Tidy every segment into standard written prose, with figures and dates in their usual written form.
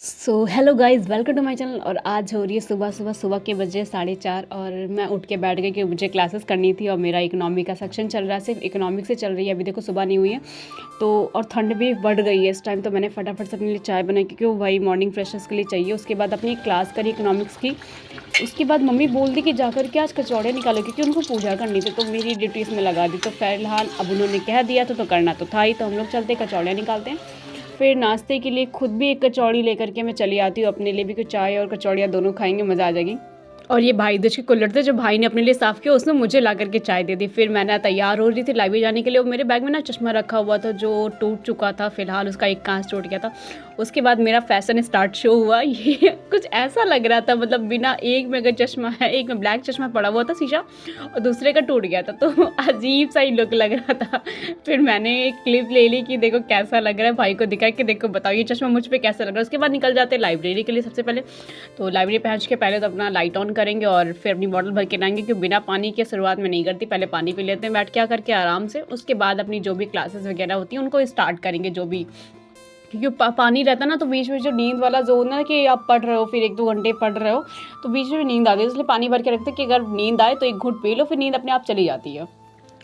Hello guys, welcome to my channel. और आज हो रही है सुबह के बजे 4:30 और मैं उठ के बैठ गई कि मुझे क्लासेस करनी थी। और मेरा इकोनॉमी का सेक्शन चल रहा है, सिर्फ इकोनॉमिक से चल रही है। अभी देखो सुबह नहीं हुई है तो, और ठंड भी बढ़ गई है इस टाइम। तो मैंने फटाफट से अपने लिए चाय बनाई क्योंकि वो वही मॉर्निंग फ्रेशर्स के लिए चाहिए। उसके बाद अपनी क्लास करी इकोनॉमिक्स की। उसके बाद मम्मी बोल दी कि जाकर के आज कचौड़े निकालो क्योंकि उनको पूजा करनी थी। तो मेरी ड्यूटी इसमें लगा दी। तो फिलहाल अब उन्होंने कह दिया तो करना तो था ही। तो हम लोग चलते कचौड़े निकालते हैं। फिर नाश्ते के लिए खुद भी एक कचौड़ी लेकर के मैं चली आती हूँ। अपने लिए भी कुछ चाय और कचौड़ियाँ दोनों खाएंगे, मज़ा आ जाएगी। और ये भाई दूज के कुल्हड़ थे जो भाई ने अपने लिए साफ़ किया, उसने मुझे ला करके चाय दे दी। फिर मैं तैयार हो रही थी लाइब्रेरी जाने के लिए। मेरे बैग में ना चश्मा रखा हुआ था जो टूट चुका था, फिलहाल उसका एक कांच टूट गया था। उसके बाद मेरा फैशन स्टार्ट शो हुआ। ये कुछ ऐसा लग रहा था, मतलब बिना एक में अगर चश्मा है, एक में ब्लैक चश्मा पड़ा हुआ था शीशा और दूसरे का टूट गया था, तो अजीब सा ही लुक लग रहा था। फिर मैंने एक क्लिप ले ली कि देखो कैसा लग रहा है, भाई को दिखाया कि देखो बताओ ये चश्मा मुझ पर कैसा लग रहा है। उसके बाद निकल जाते हैं लाइब्रेरी के लिए। सबसे पहले तो लाइब्रेरी पहुंच के पहले तो अपना लाइट ऑन करेंगे और फिर अपनी बॉटल भर के लाएंगे, क्योंकि बिना पानी के शुरुआत में नहीं करती। पहले पानी पी लेते हैं बैठ के करके आराम से। उसके बाद अपनी जो भी क्लासेस वगैरह होती हैं उनको स्टार्ट करेंगे, जो भी, क्योंकि पानी रहता ना तो बीच में जो नींद वाला जोन है कि आप पढ़ रहे हो फिर 1-2 घंटे पढ़ रहे हो तो बीच में नींद आती है। इसलिए पानी भर के रखते हैं कि अगर नींद आए तो एक घूंट पी लो, फिर नींद अपने आप चली जाती है।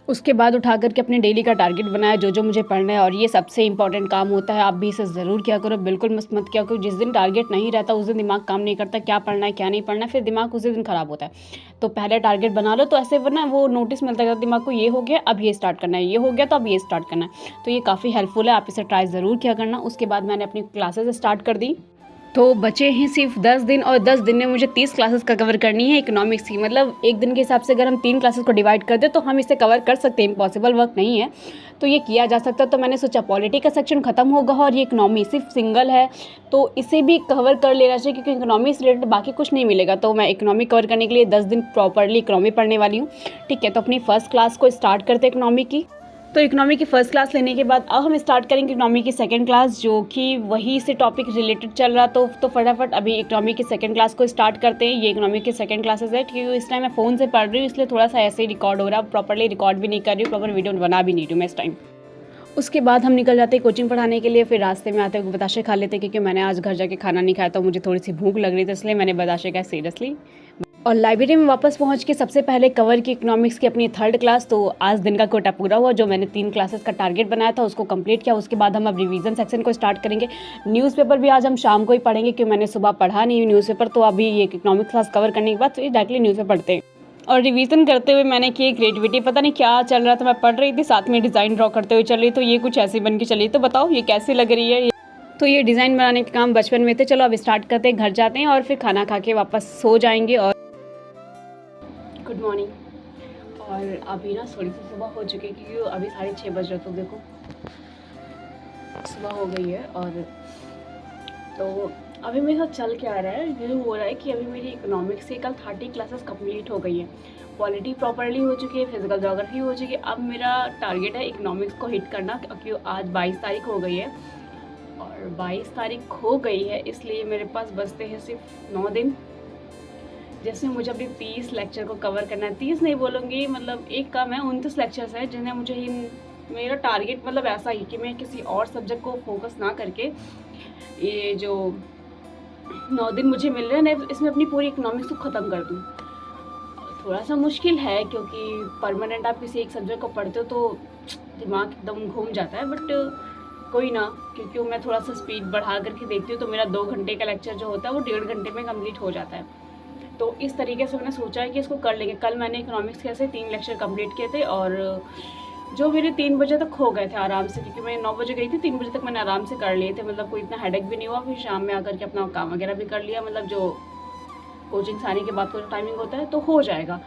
उसके बाद उठा करके अपने डेली का टारगेट बनाया, जो जो मुझे पढ़ना है। और ये सबसे इंपॉर्टेंट काम होता है, आप भी इसे ज़रूर किया करो, बिल्कुल मिस मत किया करो। जिस दिन टारगेट नहीं रहता उस दिन दिमाग काम नहीं करता, क्या पढ़ना है क्या नहीं पढ़ना है, फिर दिमाग उसी दिन ख़राब होता है। तो पहले टारगेट बना लो, तो ऐसे वरना वो नोटिस मिलता है दिमाग को, ये हो गया अब ये स्टार्ट करना है, ये हो गया तो अब ये स्टार्ट करना है। तो ये काफ़ी हेल्पफुल है, आप इसे ट्राई ज़रूर किया करना। उसके बाद मैंने अपनी क्लासेस स्टार्ट कर दी। तो बचे हैं सिर्फ 10 दिन, और 10 दिन में मुझे 30 क्लासेस का कवर करनी है इकोनॉमिक्स की। मतलब एक दिन के हिसाब से अगर हम 3 क्लासेस को डिवाइड कर दें तो हम इसे कवर कर सकते हैं, इम्पॉसिबल वर्क नहीं है, तो ये किया जा सकता है। तो मैंने सोचा पॉलिटी का सेक्शन खत्म होगा और ये इकोनॉमी सिर्फ सिंगल है तो इसे भी कवर कर लेना चाहिए, क्योंकि इकोनॉमी से रिलेटेड बाकी कुछ नहीं मिलेगा। तो मैं इकोनॉमी कवर करने के लिए 10 दिन प्रॉपरली इकोनॉमी पढ़ने वाली हूँ। ठीक है, तो अपनी फर्स्ट क्लास को स्टार्ट करते हैं इकोनॉमी की। तो इकोनॉमी की फर्स्ट क्लास लेने के बाद अब हम स्टार्ट करेंगे इकोनॉमी की सेकंड क्लास, जो कि वही से टॉपिक रिलेटेड चल रहा। तो फटाफट अभी इकोनॉमी की सेकंड क्लास को स्टार्ट करते हैं। ये इकोनॉमी की सेकंड क्लासेस है, क्योंकि इस टाइम मैं फ़ोन से पढ़ रही हूँ इसलिए थोड़ा सा ऐसे ही रिकॉर्ड हो रहा है। प्रॉपरली रिकॉर्ड भी नहीं कर रही हूँ, प्रॉपर वीडियो बना भी नहीं रही हूँ मैं इस टाइम। उसके बाद हम निकल जाते हैं कोचिंग पढ़ाने के लिए। फिर रास्ते में आते हुए बताशे खा लेते हैं, क्योंकि मैंने आज घर जाके खाना नहीं खाया तो मुझे थोड़ी सी भूख लग रही थी, इसलिए मैंने बताशे खाया सीरियसली। और लाइब्रेरी में वापस पहुंच के सबसे पहले कवर की इकोनॉमिक्स की अपनी थर्ड क्लास। तो आज दिन का कोटा पूरा हुआ, जो मैंने 3 क्लासेस का टारगेट बनाया था उसको कंप्लीट किया। उसके बाद हम अब रिवीजन सेक्शन को स्टार्ट करेंगे। न्यूज़पेपर भी आज हम शाम को ही पढ़ेंगे, क्योंकि मैंने सुबह पढ़ा नहीं न्यूज़पेपर। तो अभी ये इकोनॉमिक्स क्लास कवर करने के बाद फिर डायरेक्टली न्यूज़पेपर पढ़ते हैं। और रिवीजन करते हुए मैंने की क्रिएटिविटी, पता नहीं क्या चल रहा था, मैं पढ़ रही थी साथ में डिज़ाइन ड्रॉ करते हुए चल रही, तो ये कुछ ऐसी बन के चली। तो बताओ ये कैसी लग रही है। तो ये डिज़ाइन बनाने के काम बचपन में थे। चलो अब स्टार्ट करते हैं, घर जाते हैं और फिर खाना खा के वापस सो जाएंगे। और गुड मॉर्निंग। और अभी ना थोड़ी सी सुबह हो चुकी है, क्योंकि अभी 6:30 बज रहे, तो देखो सुबह हो गई है। और तो अभी मेरे साथ चल के आ रहा है, ये हो रहा है कि अभी मेरी इकोनॉमिक्स से कल 30 क्लासेस कंप्लीट हो गई है। पॉलिटी प्रॉपरली हो चुकी है, फिजिकल ज्योग्राफी हो चुकी है। अब मेरा टारगेट है इकोनॉमिक्स को हिट करना, क्योंकि आज 22 तारीख हो गई है। और 22 तारीख हो गई है, इसलिए मेरे पास बचते हैं सिर्फ 9 दिन, जैसे मुझे अपनी 30 लेक्चर को कवर करना है। 30 नहीं बोलूँगी, मतलब एक कम है, 29 लेक्चर्स हैं जिन्हें मुझे मेरा टारगेट मतलब ऐसा ही कि मैं किसी और सब्जेक्ट को फोकस ना करके ये जो 9 दिन मुझे मिल रहे हैं इसमें अपनी पूरी इकोनॉमिक्स को ख़त्म कर दूँ। थोड़ा सा मुश्किल है, क्योंकि परमानेंट आप किसी एक सब्जेक्ट को पढ़ते हो तो दिमाग एकदम घूम जाता है, बट कोई ना, क्योंकि मैं थोड़ा सा स्पीड बढ़ा करके देखती हूँ तो मेरा 2 घंटे का लेक्चर जो होता है वो 1.5 घंटे में कंप्लीट हो जाता है। तो इस तरीके से मैंने सोचा है कि इसको कर लेंगे। कल मैंने इकोनॉमिक्स के ऐसे 3 लेक्चर कंप्लीट किए थे, और जो मेरे 3 बजे तक हो गए थे आराम से, क्योंकि मैं 9 बजे गई थी, 3 बजे तक मैंने आराम से कर लिए थे। मतलब कोई इतना हेडेक भी नहीं हुआ। फिर शाम में आकर के अपना काम वगैरह भी कर लिया, मतलब जो कोचिंग से आने के बाद का जो टाइमिंग होता है, तो हो जाएगा।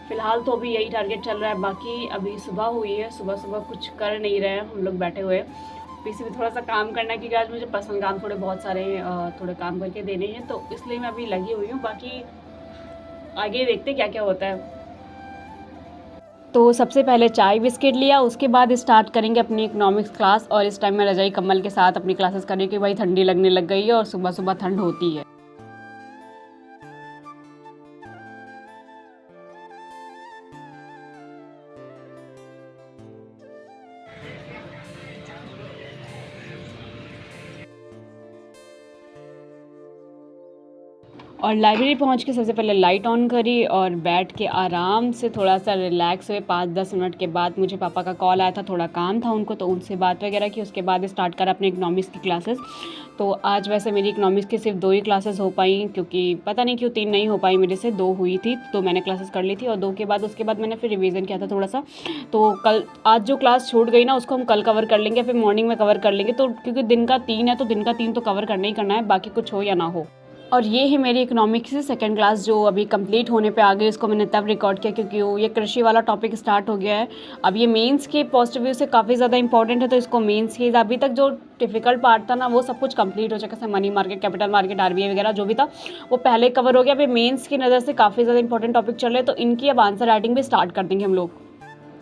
फिलहाल तो अभी यही टारगेट चल रहा है। बाकी अभी सुबह हुई है, सुबह सुबह कुछ कर नहीं रहे हैं हम लोग, बैठे हुए पीसी में थोड़ा सा काम करना है, क्योंकि आज मुझे पर्सनल काम थोड़े बहुत सारे थोड़े काम करके देने हैं, तो इसलिए मैं अभी लगी हुई हूँ। बाकी आगे देखते क्या क्या होता है। तो सबसे पहले चाय बिस्किट लिया, उसके बाद स्टार्ट करेंगे अपनी इकोनॉमिक्स क्लास। और इस टाइम मैं रजाई कम्बल के साथ अपनी क्लासेस करने की, भाई ठंडी लगने लग गई है और सुबह सुबह ठंड होती है। और लाइब्रेरी पहुंच के सबसे पहले लाइट ऑन करी और बैठ के आराम से थोड़ा सा रिलैक्स हुए। 5-10 मिनट के बाद मुझे पापा का कॉल आया था, थोड़ा काम था उनको, तो उनसे बात वगैरह की। उसके बाद स्टार्ट करा अपने इकोनॉमिक्स की क्लासेस। तो आज वैसे मेरी इकोनॉमिक्स की सिर्फ 2 ही क्लासेस हो पाई, क्योंकि पता नहीं क्यों 3 नहीं हो पाई मेरे से, 2 हुई थी तो मैंने क्लासेस कर ली थी। और 2 के बाद उसके बाद मैंने फिर रिवीजन किया था थोड़ा सा। तो कल आज जो क्लास छूट गई ना उसको हम कल कवर कर लेंगे, फिर मॉर्निंग में कवर कर लेंगे। तो क्योंकि दिन का 3 है तो दिन का 3 तो कवर करना ही करना है, बाकी कुछ हो या ना हो। और ये है मेरी इकोनॉमिक्स की सेकंड क्लास जो अभी कंप्लीट होने पे आ गई। इसको मैंने तब रिकॉर्ड किया क्योंकि वो ये कृषि वाला टॉपिक स्टार्ट हो गया है। अब ये मेंस के पॉजिटिव व्यू से काफ़ी ज़्यादा इंपॉर्टेंट है, तो इसको मेंस की अभी तक जो डिफिकल्ट पार्ट था ना वो सब कुछ कंप्लीट हो चुका है। Money market, capital market, RBI वगैरह जो भी था वो पहले कवर हो गया। अभी मेंस की नज़र से काफ़ी ज़्यादा इंपॉर्टेंट टॉपिक चल रहे हैं, तो इनकी अब आंसर राइटिंग भी स्टार्ट कर देंगे हम लोग।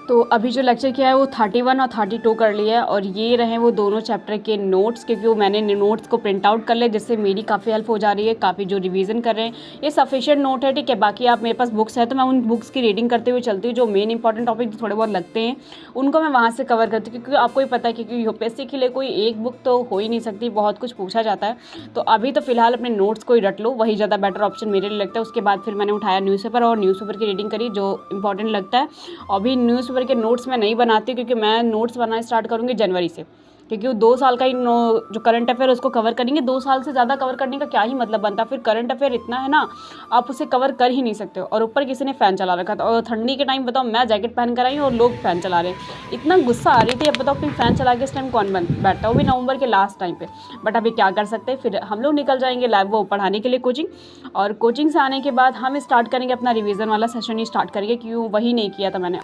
तो अभी जो लेक्चर किया है वो 31 और 32 कर लिया है। और ये रहे वो दोनों चैप्टर के नोट्स, क्योंकि वो मैंने नोट्स को प्रिंट आउट कर लिया, जिससे मेरी काफ़ी हेल्प हो जा रही है। काफ़ी जो रिवीजन कर रहे हैं ये सफिशिएंट नोट है, ठीक है। बाकी आप मेरे पास बुक्स है तो मैं उन बुक्स की रीडिंग करते हुए चलती हूँ। जो मेन इंपॉर्टेंट टॉपिक थोड़े बहुत लगते हैं उनको मैं वहाँ से कवर करती हूँ, क्योंकि आपको ही पता है क्योंकि यूपीएससी के लिए कोई एक बुक तो हो ही नहीं सकती, बहुत कुछ पूछा जाता है। तो अभी तो फिलहाल अपने नोट्स को ही रट लो, वही ज़्यादा बेटर ऑप्शन मेरे लिए लगता है। उसके बाद फिर मैंने उठाया न्यूज़पेपर और न्यूज़पेपर की रीडिंग करी जो इंपॉर्टेंट लगता है। अभी न्यूज़पेपर के नोट्स मैं नहीं बनाती, क्योंकि मैं नोट्स बनाना स्टार्ट करूँगी जनवरी से, क्योंकि वो 2 साल का ही जो करंट अफेयर उसको कवर करेंगे। 2 साल से ज़्यादा कवर करने का क्या ही मतलब बनता, फिर करंट अफेयर इतना है ना आप उसे कवर कर ही नहीं सकते हो। और ऊपर किसी ने फ़ैन चला रखा था, और ठंडी के टाइम बताओ मैं जैकेट पहन कर आई हूँ और लोग फ़ैन चला रहे हैं। इतना गुस्सा आ रही थी। अब बताओ फिर फ़ैन चला के इस टाइम कौन बैठता, वो भी नवंबर के लास्ट टाइम पे। बट अभी क्या कर सकते हैं, फिर हम लोग निकल जाएंगे लैब वो पढ़ाने के लिए कोचिंग। और कोचिंग से आने के बाद हम स्टार्ट करेंगे अपना रिवीजन वाला सेशन ही स्टार्ट करेंगे, क्यों वही नहीं किया था मैंने।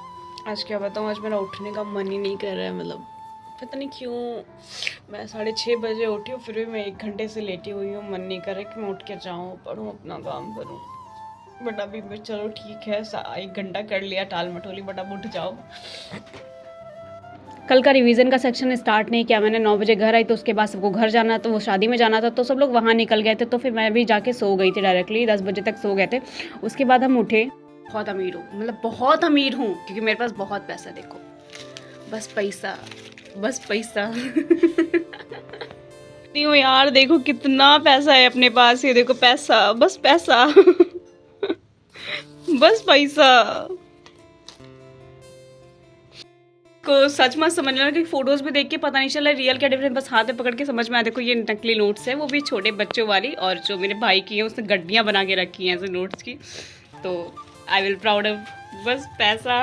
आज क्या बताऊँ, आज मेरा उठने का मन ही नहीं कर रहा है। मतलब पता नहीं क्यों, मैं 6:30 बजे उठी हूँ, फिर भी मैं 1 घंटे से लेटी हुई हूँ। मन नहीं कर रहा कि मैं उठ के जाऊँ, पढ़ूँ, अपना काम करूँ। बट अभी चलो ठीक है, 1 घंटा कर लिया टाल मटोली, बट अब उठ जाओ। कल का रिवीजन का सेक्शन स्टार्ट नहीं किया मैंने। 9 बजे घर आई तो उसके बाद सबको घर जाना, तो वो शादी में जाना था तो सब लोग वहाँ निकल गए थे। तो फिर मैं भी जाके सो गई थी डायरेक्टली, 10 बजे तक सो गए थे। उसके बाद हम उठे। बहुत अमीर हूँ, मतलब बहुत अमीर हूँ, क्योंकि मेरे पास बहुत पैसा। देखो बस पैसा, बस पैसा। नहीं हो यार, देखो कितना पैसा है अपने पास। ये देखो पैसा, बस पैसा। बस पैसा को सच मत समझ लेना, कि फोटोज भी देख के पता नहीं चला रियल क्या डिफरेंस, बस हाथ में पकड़ के समझ में आया। देखो ये नकली नोट्स है, वो भी छोटे बच्चों वाली, और जो मेरे भाई की है उसने गड्डियाँ बना के रखी हैं ऐसे नोट्स की। तो आई विल प्राउड ऑफ बस पैसा।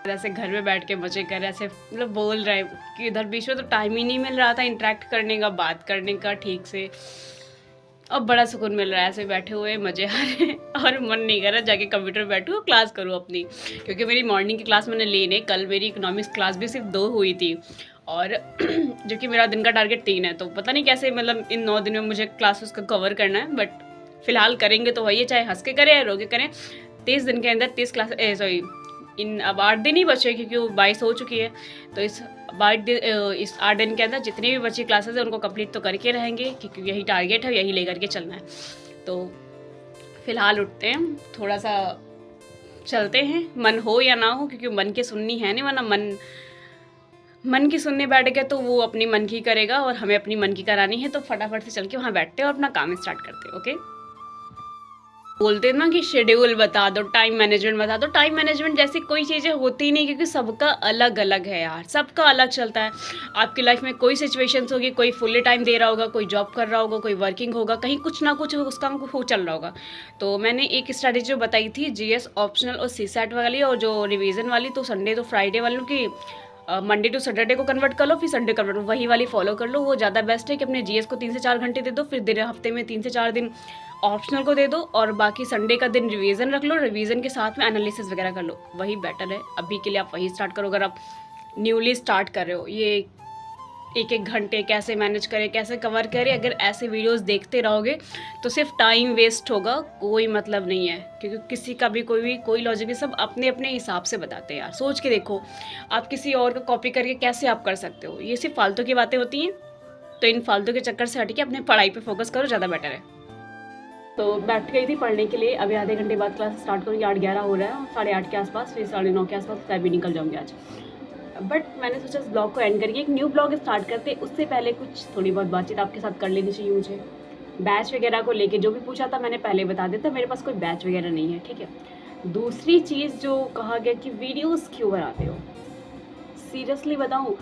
ऐसे घर में बैठ के मजे कर, ऐसे मतलब बोल रहे हैं कि इधर बीच में तो टाइम ही नहीं मिल रहा था इंटरेक्ट करने का, बात करने का ठीक से। अब बड़ा सुकून मिल रहा है, ऐसे बैठे हुए मजे आ रहे हैं। और मन नहीं कर रहा जाके कंप्यूटर बैठूँ क्लास करूँ अपनी, क्योंकि मेरी मॉर्निंग की क्लास मैंने ली नहीं। कल मेरी इकोनॉमिक्स क्लास भी सिर्फ 2 हुई थी, और जो कि मेरा दिन का टारगेट 3 है। तो पता नहीं कैसे, मतलब इन 9 दिन में मुझे क्लास उसका कवर करना है। बट फिलहाल करेंगे तो वही है, चाहे हंस के करें या रो के करें। 30 दिन के अंदर 30 क्लास, सॉरी इन अब 8 दिन ही बचे, क्योंकि वो 22 हो चुकी है। तो इस 8 दिन के अंदर जितनी भी बची क्लासेस है उनको कंप्लीट तो करके रहेंगे, क्योंकि यही टारगेट है, यही लेकर के चलना है। तो फिलहाल उठते हैं, थोड़ा सा चलते हैं, मन हो या ना हो, क्योंकि मन की सुननी है नहीं, वरना मन की सुनने बैठ गए तो वो अपनी मन की करेगा और हमें अपनी मन की करानी है। तो फटाफट से चल के वहाँ बैठते हैं और अपना काम स्टार्ट करते हैं। ओके, बोलते हैं ना कि शेड्यूल बता दो, टाइम मैनेजमेंट बता दो। टाइम मैनेजमेंट जैसी कोई चीज़ें होती नहीं, क्योंकि सबका अलग अलग है यार, सबका अलग चलता है। आपकी लाइफ में कोई सिचुएशंस होगी, कोई फुल्ली टाइम दे रहा होगा, कोई जॉब कर रहा होगा, कोई वर्किंग होगा, कहीं कुछ ना कुछ उसका हो चल रहा होगा। तो मैंने एक स्ट्रैटेजी जो बताई थी जीएस ऑप्शनल और सीसैट वाली, और जो रिवीजन वाली, तो संडे तो फ्राइडे वालों की मंडे टू सैटरडे को कन्वर्ट कर लो, फिर संडे कन्वर्ट, वही वाली फॉलो कर लो। वो ज़्यादा बेस्ट है कि अपने जीएस को 3 से 4 घंटे दे दो, फिर दिन हफ्ते में 3 से 4 दिन ऑप्शनल को दे दो, और बाकी संडे का दिन रिवीजन रख लो, रिवीजन के साथ में एनालिसिस वगैरह कर लो। वही बेटर है अभी के लिए, आप वही स्टार्ट करो। अगर आप न्यूली स्टार्ट कर रहे हो, ये 1-1 घंटे कैसे मैनेज करें, कैसे कवर करें, अगर ऐसे वीडियोस देखते रहोगे तो सिर्फ टाइम वेस्ट होगा, कोई मतलब नहीं है। क्योंकि किसी का भी कोई लॉजिक नहीं, सब अपने अपने हिसाब से बताते हैं यार। सोच के देखो, आप किसी और का कॉपी करके कैसे आप कर सकते हो? ये सिर्फ फालतू की बातें होती हैं। तो इन फालतू के चक्कर से हट के अपने पढ़ाई पर फोकस करो, ज़्यादा बेटर है। तो बैठ गई थी पढ़ने के लिए। अभी आधे घंटे बाद क्लास स्टार्ट करूँगी। 8:11 हो रहा है, 8:30 के आसपास, फिर 9:30 के आसपास मैं भी निकल जाऊँगी आज। बट मैंने सोचा इस ब्लॉग को एंड करके एक न्यू ब्लॉग स्टार्ट करते, उससे पहले कुछ थोड़ी बहुत बातचीत आपके साथ कर लेनी चाहिए मुझे। बैच वगैरह को लेके जो भी पूछा था मैंने पहले बता दिया था, मेरे पास कोई बैच वगैरह नहीं है, ठीक है। दूसरी चीज़ जो कहा गया कि वीडियोस क्यों बनाते हो, सीरियसली बताऊँ,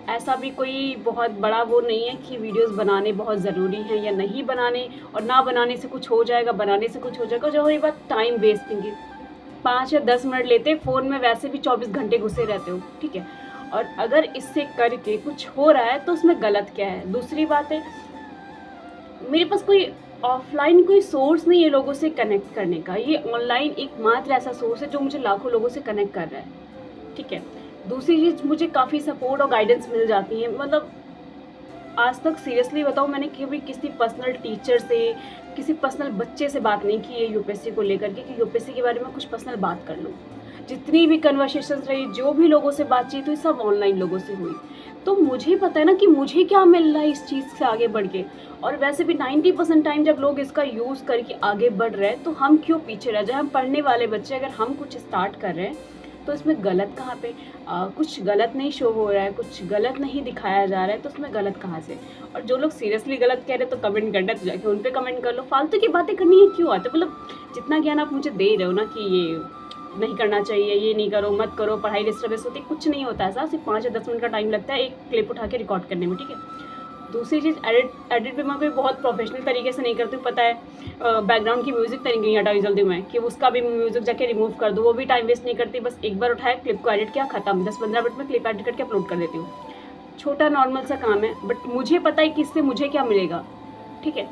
ऐसा भी कोई बहुत बड़ा वो नहीं है कि वीडियोस बनाने बहुत ज़रूरी हैं या नहीं बनाने, और ना बनाने से कुछ हो जाएगा, बनाने से कुछ हो जाएगा। जो ये बात टाइम वेस्टिंग की, 5 या 10 मिनट लेते, फ़ोन में वैसे भी 24 घंटे घुसे रहते हो, ठीक है। और अगर इससे करके कुछ हो रहा है तो उसमें गलत क्या है। दूसरी बात है, मेरे पास कोई ऑफलाइन कोई सोर्स नहीं है लोगों से कनेक्ट करने का, ये ऑनलाइन एकमात्र ऐसा सोर्स है जो मुझे लाखों लोगों से कनेक्ट कर रहा है, ठीक है। दूसरी चीज़, मुझे काफ़ी सपोर्ट और गाइडेंस मिल जाती है। मतलब आज तक सीरियसली बताऊँ, मैंने कभी किसी पर्सनल टीचर से, किसी पर्सनल बच्चे से बात नहीं की है यूपीएससी को लेकर के कि यूपीएससी के बारे में कुछ पर्सनल बात कर लूँ। जितनी भी कन्वर्सेशंस रही, जो भी लोगों से बातचीत हुई, सब ऑनलाइन लोगों से हुई। तो मुझे पता है ना कि मुझे क्या मिल रहा है इस चीज़ से आगे बढ़ के। और वैसे भी 90% टाइम जब लोग इसका यूज़ करके आगे बढ़ रहे हैं तो हम क्यों पीछे रह जाए। हम पढ़ने वाले बच्चे, अगर हम कुछ स्टार्ट कर रहे हैं तो इसमें गलत कहाँ पे, कुछ गलत नहीं शो हो रहा है, कुछ गलत नहीं दिखाया जा रहा है, तो उसमें गलत कहाँ से। और जो लोग सीरियसली गलत कह रहे हैं तो कमेंट करना, तो जाके उन पे कमेंट कर लो। फालतू की बातें करनी है क्यों आते, मतलब जितना ज्ञान आप मुझे दे रहे हो ना कि ये नहीं करना चाहिए, ये नहीं करो, मत करो, पढ़ाई डिस्टर्बेंस होती है, कुछ नहीं होता ऐसा। सिर्फ 5 या 10 मिनट का टाइम लगता है एक क्लिप उठा के रिकॉर्ड करने में, ठीक है। दूसरी चीज़, एडिट भी मैं कोई बहुत प्रोफेशनल तरीके से नहीं करती हूँ, पता है। बैकग्राउंड की म्यूज़िक तरीके नहीं हटाई जल्दी मैं कि उसका भी म्यूज़िक जाके रिमूव कर दूँ, वो भी टाइम वेस्ट नहीं करती। बस एक बार उठाया, क्लिप को एडिट किया, खत्म, 10-15 मिनट में क्लिप एडिट करके अपलोड कर देती हूँ। छोटा नॉर्मल सा काम है, बट मुझे पता है कि इससे मुझे क्या मिलेगा, ठीक है।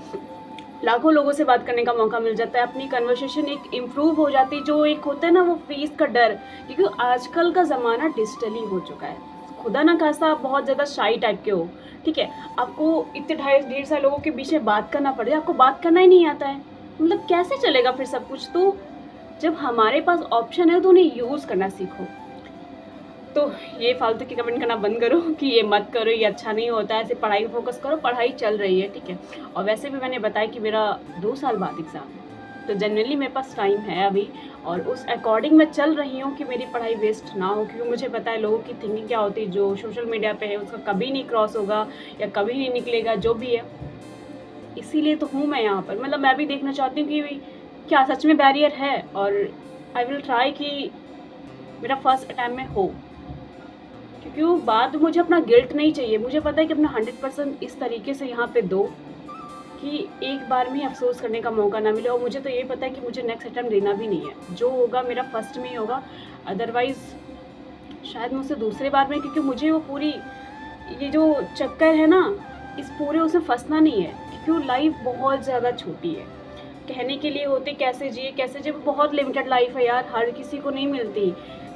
लाखों लोगों से बात करने का मौका मिल जाता है, अपनी कन्वर्सेशन एक इम्प्रूव हो जाती है। जो एक होता है ना वो फीस का डर, क्योंकि आजकल का ज़माना डिजिटली हो चुका है। खुदा ना खासा आप बहुत ज़्यादा शाई टाइप के हो, ठीक है, आपको इतने 2.5 साल लोगों के बीच में बात करना पड़ जाए, आपको बात करना ही नहीं आता है, मतलब कैसे चलेगा फिर सब कुछ। तो जब हमारे पास ऑप्शन है तो उन्हें यूज़ करना सीखो। तो ये फालतू की कमेंट करना बंद करो कि ये मत करो, ये अच्छा नहीं होता है, ऐसे पढ़ाई फोकस करो, पढ़ाई चल रही है, ठीक है। और वैसे भी मैंने बताया कि मेरा 2 साल बाद एग्ज़ाम है, तो जनरली मेरे पास टाइम है अभी, और उस अकॉर्डिंग मैं चल रही हूँ कि मेरी पढ़ाई वेस्ट ना हो। क्योंकि मुझे पता है लोगों की थिंकिंग क्या होती है, जो सोशल मीडिया पे है उसका कभी नहीं क्रॉस होगा या कभी नहीं निकलेगा, जो भी है। इसीलिए तो हूँ मैं यहाँ पर, मतलब मैं भी देखना चाहती हूँ कि क्या सच में बैरियर है, और आई विल ट्राई कि मेरा फर्स्ट अटैम्प्ट में हो। क्योंकि वो बात, मुझे अपना गिल्ट नहीं चाहिए, मुझे पता है कि अपना 100% इस तरीके से यहाँ पे दो कि एक बार में ही अफसोस करने का मौका ना मिले। और मुझे तो ये पता है कि मुझे नेक्स्ट अटैम्प्ट देना भी नहीं है, जो होगा मेरा फर्स्ट में ही होगा, अदरवाइज़ शायद मुझसे दूसरे बार में। क्योंकि मुझे वो पूरी ये जो चक्कर है ना, इस पूरे उसमें फंसना नहीं है, क्योंकि लाइफ बहुत ज़्यादा छोटी है। कहने के लिए होते कैसे जिए कैसे जिए, बहुत लिमिटेड लाइफ है यार, हर किसी को नहीं मिलती।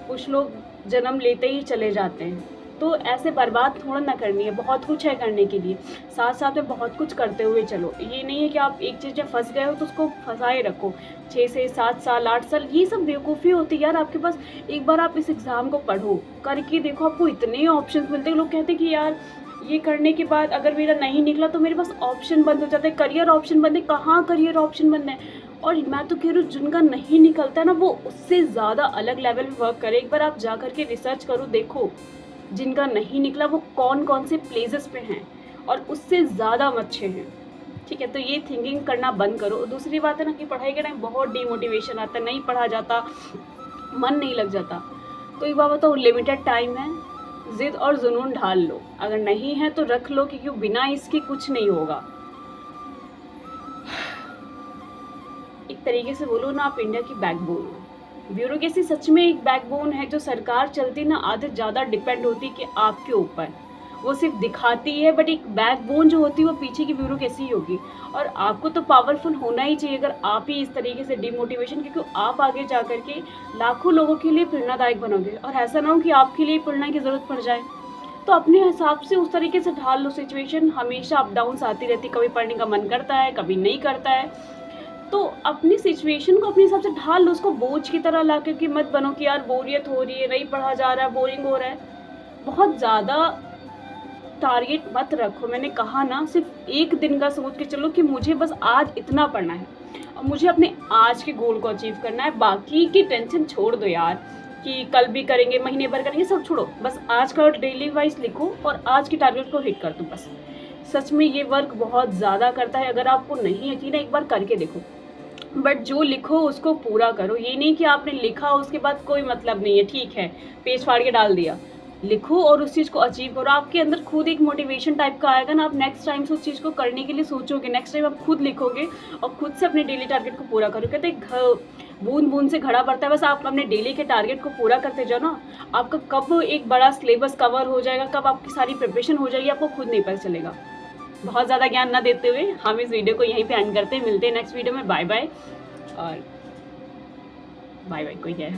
कुछ लोग जन्म लेते ही चले जाते हैं, तो ऐसे बर्बाद थोड़ा ना करनी है, बहुत कुछ है करने के लिए। साथ साथ में बहुत कुछ करते हुए चलो, ये नहीं है कि आप एक चीज़ जब फंस गए हो तो उसको फंसाए रखो 6 से 7 साल 8 साल, ये सब बेवकूफ़ी होती है यार। आपके पास एक बार आप इस एग्ज़ाम को पढ़ो, करके देखो, आपको इतने ऑप्शन मिलते हैं। लोग कहते हैं कि यार ये करने के बाद अगर मेरा नहीं निकला तो मेरे पास ऑप्शन बंद हो जाता है, करियर ऑप्शन बंद है। कहाँ करियर ऑप्शन बंद है? और मैं तो कह रही हूँ जिनका नहीं निकलता है ना, वो उससे ज़्यादा अलग लेवल पे वर्क करे। एक बार आप जा कर के रिसर्च करो, देखो जिनका नहीं निकला वो कौन कौन से प्लेसेस पे हैं, और उससे ज़्यादा अच्छे हैं, ठीक है। तो ये थिंकिंग करना बंद करो। दूसरी बात है ना कि पढ़ाई के टाइम बहुत डिमोटिवेशन आता है, नहीं पढ़ा जाता, मन नहीं लग जाता। तो एक बात बताओ, लिमिटेड टाइम है, ज़िद और जुनून ढाल लो, अगर नहीं है तो रख लो, क्योंकि बिना इसके कुछ नहीं होगा। एक तरीके से बोलो ना, आप इंडिया की बैकबोन हो। ब्यूरोक्रेसी सच में एक बैकबोन है, जो सरकार चलती ना आधे ज़्यादा डिपेंड होती कि आपके ऊपर, वो सिर्फ दिखाती है, बट एक बैकबोन जो होती है वो पीछे की ब्यूरोक्रेसी ही होगी। और आपको तो पावरफुल होना ही चाहिए, अगर आप ही इस तरीके से डिमोटिवेशन, क्योंकि आप आगे जा कर के लाखों लोगों के लिए प्रेरणादायक बनोगे। और ऐसा ना हो कि आपके लिए प्रेरणा की ज़रूरत पड़ जाए, तो अपने हिसाब से उस तरीके से ढाल लो। सिचुएशन हमेशा अप डाउन्स आती रहती, कभी पढ़ने का मन करता है, कभी नहीं करता है। तो अपनी सिचुएशन को अपने हिसाब से ढाल लो, उसको बोझ की तरह ला के मत बनो कि यार बोरियत हो रही है, नहीं पढ़ा जा रहा है, बोरिंग हो रहा है। बहुत ज़्यादा टारगेट मत रखो। मैंने कहा ना, सिर्फ एक दिन का सोच के चलो कि मुझे बस आज इतना पढ़ना है और मुझे अपने आज के गोल को अचीव करना है, बाकी की टेंशन छोड़ दो यार। कि कल भी करेंगे, महीने भर करेंगे, सब छोड़ो। बस आज का डेली वाइज लिखो और आज की टारगेट को हिट कर दो बस। सच में ये वर्क बहुत ज़्यादा करता है। अगर आपको नहीं यकीन है, एक बार करके देखो। बट जो लिखो उसको पूरा करो। ये नहीं कि आपने लिखा उसके बाद कोई मतलब नहीं है, ठीक है, पेज फाड़ के डाल दिया। लिखो और उस चीज़ को अचीव करो। आपके अंदर खुद एक मोटिवेशन टाइप का आएगा ना, आप नेक्स्ट टाइम से उस चीज़ को करने के लिए सोचोगे। नेक्स्ट टाइम आप खुद लिखोगे और खुद से अपने डेली टारगेट को पूरा करो। कहते बूंद बूंद से घड़ा भरता है। बस आप अपने डेली के टारगेट को पूरा करते जाओ ना, आपका कब एक बड़ा सिलेबस कवर हो जाएगा, कब आपकी सारी प्रिपरेशन हो जाएगी, आपको खुद नहीं पता चलेगा। बहुत ज़्यादा ज्ञान ना देते हुए हम इस वीडियो को यहीं पे एंड करते हैं। मिलते हैं नेक्स्ट वीडियो में। Bye bye. और बाय बाय कोई है